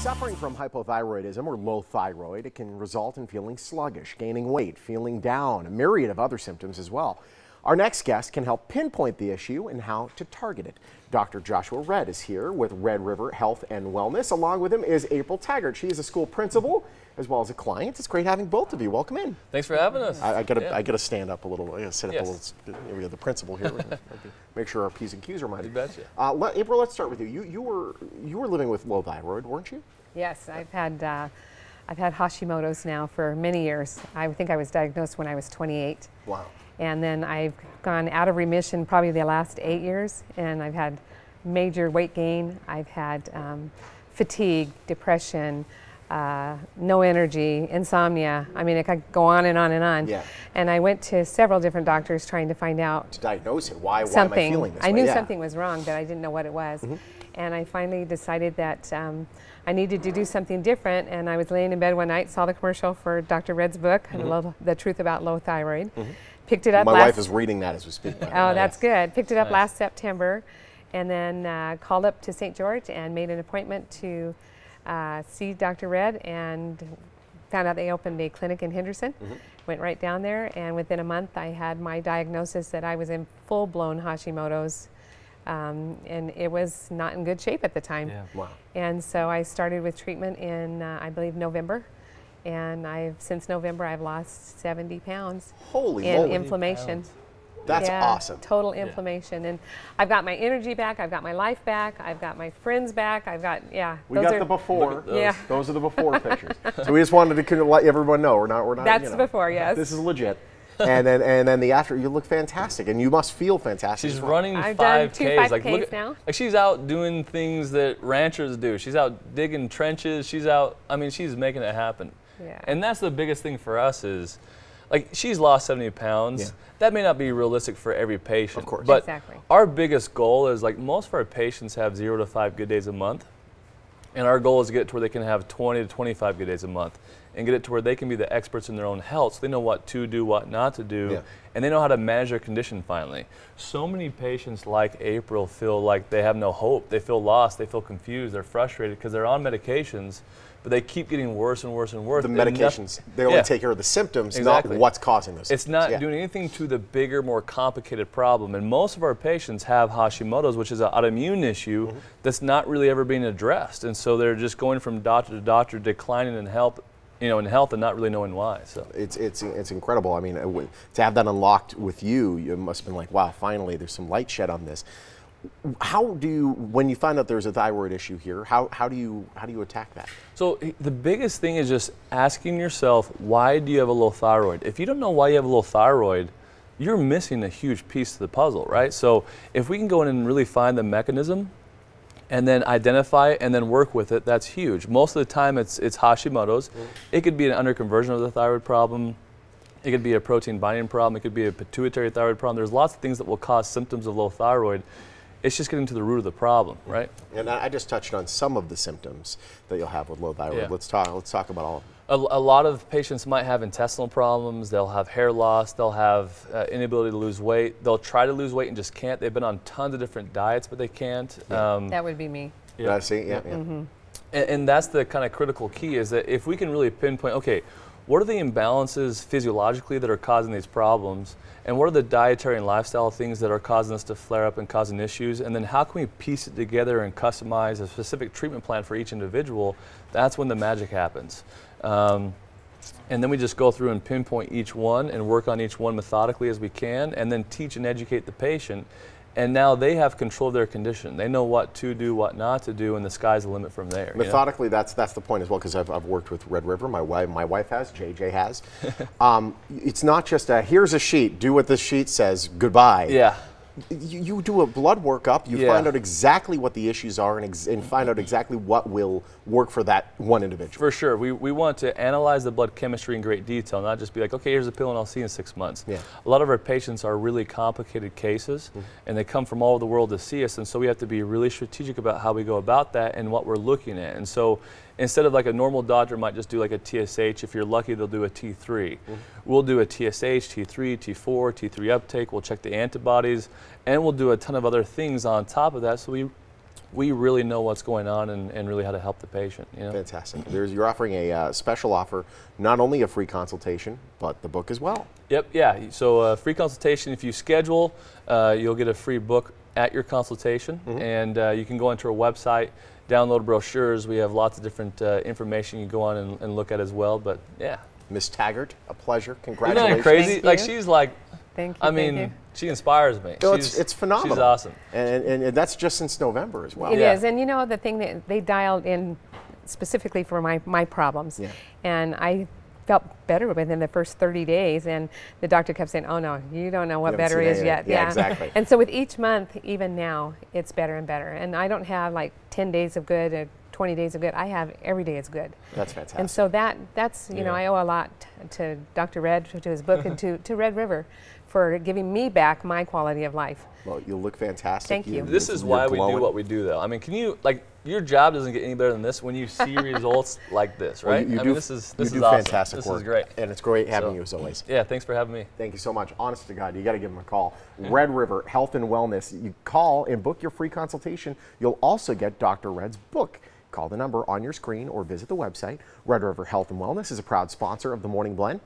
Suffering from hypothyroidism or low thyroid, it can result in feeling sluggish, gaining weight, feeling down, a myriad of other symptoms as well. Our next guest can help pinpoint the issue and how to target it. Dr. Joshua Redd is here with RedRiver Health and Wellness. Along with him is April Taggart. She is a school principal as well as a client. It's great having both of you. Welcome in. Thanks for having us. I gotta stand up a little. I gotta sit up a little. We have the principal here. Make sure our P's and Q's are minded. You betcha. April, let's start with you. You were living with low thyroid, weren't you? Yes, I've had Hashimoto's now for many years. I think I was diagnosed when I was 28. Wow. And then I've gone out of remission probably the last 8 years, and I've had major weight gain. I've had fatigue, depression, no energy, insomnia. I mean, it could go on and on and on. Yeah. And I went to several different doctors trying to find out To diagnose it. Why am I feeling this way? I knew something was wrong, but I didn't know what it was. And I finally decided that I needed to do something different, and I was laying in bed one night, saw the commercial for Dr. Redd's book, The Truth About Low Thyroid. Picked it up. My wife is reading that as we speak. Oh, that's good. Picked it up last September, and then called up to St. George and made an appointment to see Dr. Redd, and found out they opened a clinic in Henderson. Went right down there, and within a month I had my diagnosis that I was in full-blown Hashimoto's. And it was not in good shape at the time. Yeah. Wow. And so I started with treatment in, I believe, November. And since November, I've lost 70 pounds Holy in moly. inflammation. That's Yeah, awesome. Total inflammation. And I've got my energy back, I've got my life back, I've got my friends back, I've got, We got the before. Yeah. Those are the before pictures. So we just wanted to let everyone know we're not. That's you know, before, yes. This is legit. And then the after, you look fantastic, and you must feel fantastic. She's as well. running I've 5Ks. done two 5Ks like, look now. Like she's out doing things that ranchers do. She's out digging trenches. She's out. I mean, she's making it happen. Yeah. And that's the biggest thing for us is, like, she's lost 70 pounds. Yeah. That may not be realistic for every patient. Of course. But Exactly. our biggest goal is, like, most of our patients have 0 to 5 good days a month. And our goal is to get it to where they can have 20 to 25 good days a month, and get it to where they can be the experts in their own health. So they know what to do, what not to do, and they know how to manage their condition finally. So many patients like April feel like they have no hope. They feel lost, they feel confused, they're frustrated because they're on medications, but they keep getting worse and worse and worse. The medications, they only take care of the symptoms, not what's causing those symptoms. It's not doing anything to the bigger, more complicated problem. And most of our patients have Hashimoto's, which is an autoimmune issue that's not really ever being addressed. And so they're just going from doctor to doctor, declining in health, and not really knowing why. So it's incredible. I mean, to have that unlocked with you, you must have been like, wow, finally there's some light shed on this. How do you, when you find out there's a thyroid issue here, how do you attack that? So the biggest thing is just asking yourself, why do you have a low thyroid? If you don't know why you have a low thyroid, you're missing a huge piece of the puzzle, right? So if we can go in and really find the mechanism and then identify it and then work with it, that's huge. Most of the time it's Hashimoto's. It could be an underconversion of the thyroid problem. It could be a protein binding problem. It could be a pituitary thyroid problem. There's lots of things that will cause symptoms of low thyroid. It's just getting to the root of the problem, right? And I just touched on some of the symptoms that you'll have with low thyroid. Let's talk about all of them. A lot of patients might have intestinal problems. They'll have hair loss. They'll have inability to lose weight. They'll try to lose weight and just can't. They've been on tons of different diets, but they can't. That would be me. I see. And that's the kind of critical key, is that if we can really pinpoint, okay, what are the imbalances physiologically that are causing these problems? And what are the dietary and lifestyle things that are causing us to flare up and causing issues? And then how can we piece it together and customize a specific treatment plan for each individual? That's when the magic happens. And then we just go through and pinpoint each one and work on each one methodically as we can, and then teach and educate the patient. And now they have control of their condition. They know what to do, what not to do, and the sky's the limit from there. Methodically, that's the point as well, because I've worked with RedRiver. My wife has, JJ has. It's not just here's a sheet, do what this sheet says, goodbye. Yeah. You do a blood workup, you find out exactly what the issues are, and find out exactly what will work for that one individual. For sure. We want to analyze the blood chemistry in great detail, not just be like, okay, here's a pill and I'll see you in 6 months. A lot of our patients are really complicated cases, and they come from all over the world to see us, and so we have to be really strategic about how we go about that and what we're looking at. And so instead of like a normal doctor might just do like a TSH, if you're lucky they'll do a T3. We'll do a TSH, T3, T4, T3 uptake, we'll check the antibodies, and we'll do a ton of other things on top of that, so we we really know what's going on and really how to help the patient. You know? Fantastic. You're offering a special offer, not only a free consultation, but the book as well. Yep, yeah. So free consultation, if you schedule, you'll get a free book at your consultation, and you can go onto our website, download brochures. We have lots of different information you can go on and look at as well, but yeah. Miss Taggart, a pleasure. Isn't Congratulations. that crazy? Thank Like, you. she's like, Thank you. I mean, she inspires me. No, it's phenomenal. She's awesome. And that's just since November as well. It Yeah. is, and you know, the thing that they dialed in specifically for my problems, and I felt better within the first 30 days, and the doctor kept saying, oh no, you don't know what You haven't better seen is anything. yet. Yeah, exactly. And so with each month, even now, it's better and better, and I don't have like 10 days of good or 20 days of good. I have every day is good. That's fantastic. And so that's, you know, I owe a lot to Dr. Red, to his book, and to Red River for giving me back my quality of life. Well, you look fantastic. Thank you. This is you're why we do glowing. what we do, though. I mean, can you, like, your job doesn't get any better than this when you see results like this, Well, right? you I do, mean, this is you do awesome. fantastic This work. is great. And it's great having So, you as always. Yeah, thanks for having me. Thank you so much. Honest to God, you got to give them a call. Red River Health and Wellness. You call and book your free consultation. You'll also get Dr. Red's book. Call the number on your screen or visit the website. Red River Health and Wellness is a proud sponsor of the Morning Blend.